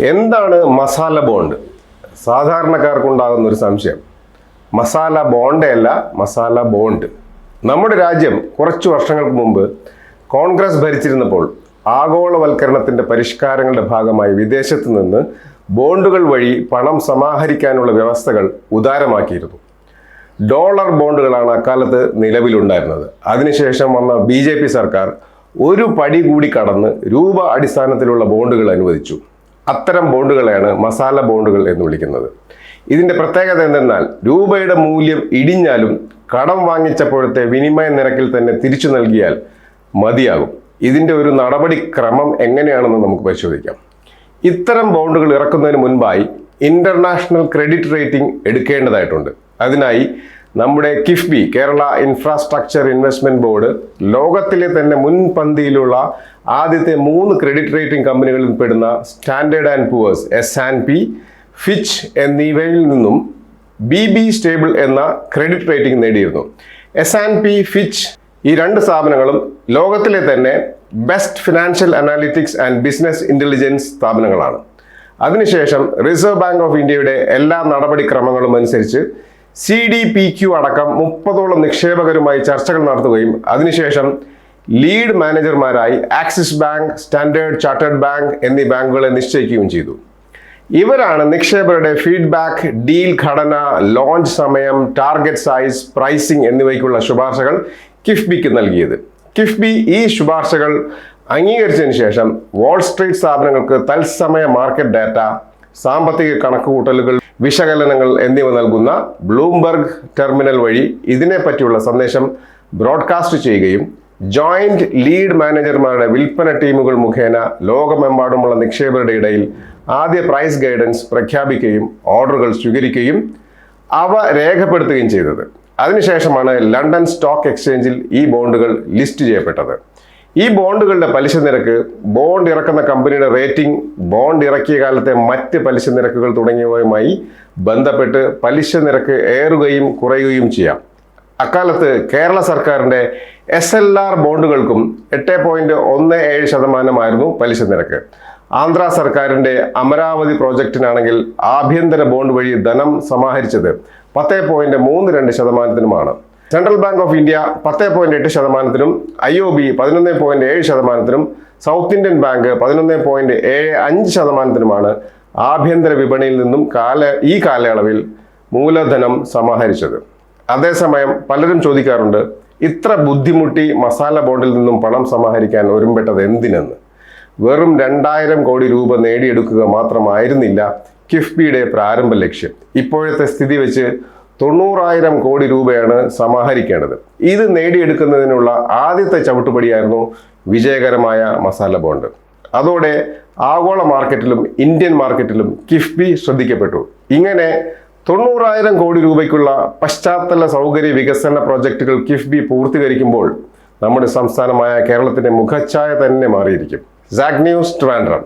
എന്താണ് മസാല ബോണ്ട്? സാധാരണക്കാർക്കുണ്ടാകുന്ന ഒരു സംശയം. മസാല ബോണ്ടല്ല, മസാല ബോണ്ട്. നമ്മുടെ രാജ്യം കുറച്ചു വർഷങ്ങൾക്ക് മുമ്പ് കോൺഗ്രസ് ഭരിച്ചിരുന്നപ്പോൾ ആഗോളവൽക്കരണത്തിന്റെ പരിഷ്കാരങ്ങളുടെ ഭാഗമായി വിദേശത്ത് നിന്ന് ബോണ്ടുകൾ വഴി പണം സമാഹരിക്കാനുള്ള വ്യവസ്ഥകൾ ഉദാരമാക്കിയിരുന്നു. ഡോളർ ബോണ്ടുകളാണ് അക്കാലത്ത് നിലവിലുണ്ടായിരുന്നത്. അതിനുശേഷം വന്ന BJP സർക്കാർ ഒരു പടി കൂടി കടന്ന് രൂപ അടിസ്ഥാനത്തിലുള്ള ബോണ്ടുകൾ അനുവദിച്ചു. അത്തരം ബോണ്ടുകളെയാണ് മസാല ബോണ്ടുകൾ എന്ന് വിളിക്കുന്നത്. ഇതിന്റെ പ്രത്യേകത എന്തെന്നാൽ രൂപയുടെ മൂല്യം ഇടിഞ്ഞാലും കടം വാങ്ങിച്ചപ്പോഴത്തെ വിനിമയ നിരക്കിൽ തന്നെ തിരിച്ചു നൽകിയാൽ മതിയാകും. ഇതിന്റെ ഒരു നടപടിക്രമം എങ്ങനെയാണെന്ന് നമുക്ക് പരിശോധിക്കാം. ഇത്തരം ബോണ്ടുകൾ ഇറക്കുന്നതിന് മുൻപായി ഇന്റർനാഷണൽ ക്രെഡിറ്റ് റേറ്റിംഗ് എടുക്കേണ്ടതായിട്ടുണ്ട്. അതിനായി നമ്മുടെ KIIFB, Kerala infrastructure investment board, ലോകത്തിലെ തന്നെ മുൻപന്തിയിലുള്ള ആദ്യത്തെ 3 ക്രെഡിറ്റ് റേറ്റിംഗ് കമ്പനികളിൽ പെടുന്ന standard and poors, S&P, Fitch എന്നിവയിൽ നിന്നും BB സ്റ്റേബിൾ എന്ന ക്രെഡിറ്റ് റേറ്റിംഗ് നേടിയിരുന്നു. S&P, ഫിച്ച് ഈ 2 സ്ഥാപനങ്ങളും ലോകത്തിലെ തന്നെ best financial analytics and business intelligence സ്ഥാപനങ്ങളാണ്. അതിനുശേഷം റിസർവ് ബാങ്ക് ഓഫ് ഇന്ത്യയുടെ എല്ലാ നടപടിക്രമങ്ങളും അനുസരിച്ച് CDPQ അടക്കം 30ഓളം നിക്ഷേപകരുമായി ചർച്ചകൾ നടത്തുകയും അതിനുശേഷം ലീഡ് മാനേജർമാരായി Axis bank, standard chartered bank എന്നീ ബാങ്കുകളെ നിശ്ചയിക്കുകയും ചെയ്തു. ഇവരാണ് നിക്ഷേപകരുടെ ഫീഡ്ബാക്ക്, ഡീൽ ഘടന, ലോഞ്ച് സമയം, ടാർഗറ്റ് സൈസ്, പ്രൈസിംഗ് എന്നിവയ്ക്കുള്ള ശുപാർശകൾ കിഫ്ബിക്ക് നൽകിയത്. കിഫ്ബി ഈ ശുപാർശകൾ അംഗീകരിച്ചതിന് ശേഷം വാൾസ്ട്രീറ്റ് സ്ഥാപനങ്ങൾക്ക് തത്സമയ മാർക്കറ്റ് ഡാറ്റ, സാമ്പത്തിക കണക്കുകൂട്ടലുകൾ, വിശകലനങ്ങൾ എന്നിവ നൽകുന്ന ബ്ലൂംബർഗ് ടെർമിനൽ വഴി ഇതിനെപ്പറ്റിയുള്ള സന്ദേശം ബ്രോഡ്കാസ്റ്റ് ചെയ്യുകയും ജോയിന്റ് ലീഡ് മാനേജർമാരുടെ വിൽപ്പന ടീമുകൾ മുഖേന ലോകമെമ്പാടുമുള്ള നിക്ഷേപകരുടെ ഇടയിൽ ആദ്യ പ്രൈസ് ഗൈഡൻസ് പ്രഖ്യാപിക്കുകയും ഓർഡറുകൾ സ്വീകരിക്കുകയും അവ രേഖപ്പെടുത്തുകയും ചെയ്തത്. അതിനുശേഷമാണ് ലണ്ടൻ സ്റ്റോക്ക് എക്സ്ചേഞ്ചിൽ ഈ ബോണ്ടുകൾ ലിസ്റ്റ് ചെയ്യപ്പെട്ടത്. ഈ ബോണ്ടുകളുടെ പലിശ നിരക്ക്, ബോണ്ട് ഇറക്കുന്ന കമ്പനിയുടെ റേറ്റിംഗ്, ബോണ്ട് ഇറക്കിയ കാലത്തെ മറ്റ് പലിശ നിരക്കുകൾ തുടങ്ങിയവയുമായി ബന്ധപ്പെട്ട് പലിശ നിരക്ക് ഏറുകയും കുറയുകയും ചെയ്യാം. അക്കാലത്ത് കേരള സർക്കാരിന്റെ SLR ബോണ്ടുകൾക്കും 8.17% പലിശ നിരക്ക്. ആന്ധ്ര സർക്കാരിന്റെ അമരാവതി പ്രോജക്റ്റിനാണെങ്കിൽ ആഭ്യന്തര ബോണ്ട് വഴി ധനം സമാഹരിച്ചത് 10.32%. Central bank of India 10.8%, IOB 11.7%, South Indian bank 11.75%-മാണ് ആഭ്യന്തര വിപണിയിൽ നിന്നും ഈ കാലയളവിൽ മൂലധനം സമാഹരിച്ചത്. അതേസമയം പലരും ചോദിക്കാറുണ്ട്, ഇത്ര ബുദ്ധിമുട്ടി മസാല ബോണ്ടിൽ നിന്നും പണം സമാഹരിക്കാൻ ഒരുമ്പെട്ടത് എന്തിനെന്ന്. വെറും 2000 കോടി രൂപ നേടിയെടുക്കുക മാത്രമായിരുന്നില്ല കിഫ്ബിയുടെ പ്രാരംഭ ലക്ഷ്യം. ഇപ്പോഴത്തെ സ്ഥിതി വെച്ച് 90,000 കോടി രൂപയാണ് സമാഹരിക്കേണ്ടത്. ഇത് നേടിയെടുക്കുന്നതിനുള്ള ആദ്യത്തെ ചവിട്ടുപടിയായിരുന്നു വിജയകരമായ മസാല ബോണ്ട്. അതോടെ ആഗോള മാർക്കറ്റിലും ഇന്ത്യൻ മാർക്കറ്റിലും കിഫ്ബി ശ്രദ്ധിക്കപ്പെട്ടു. ഇങ്ങനെ 90,000 കോടി രൂപയ്ക്കുള്ള പശ്ചാത്തല സൗകര്യ വികസന പ്രോജക്റ്റുകൾ കിഫ്ബി പൂർത്തീകരിക്കുമ്പോൾ നമ്മുടെ സംസ്ഥാനമായ കേരളത്തിന്റെ മുഖച്ഛായ തന്നെ മാറിയിരിക്കും. Zag news, Trivandrum.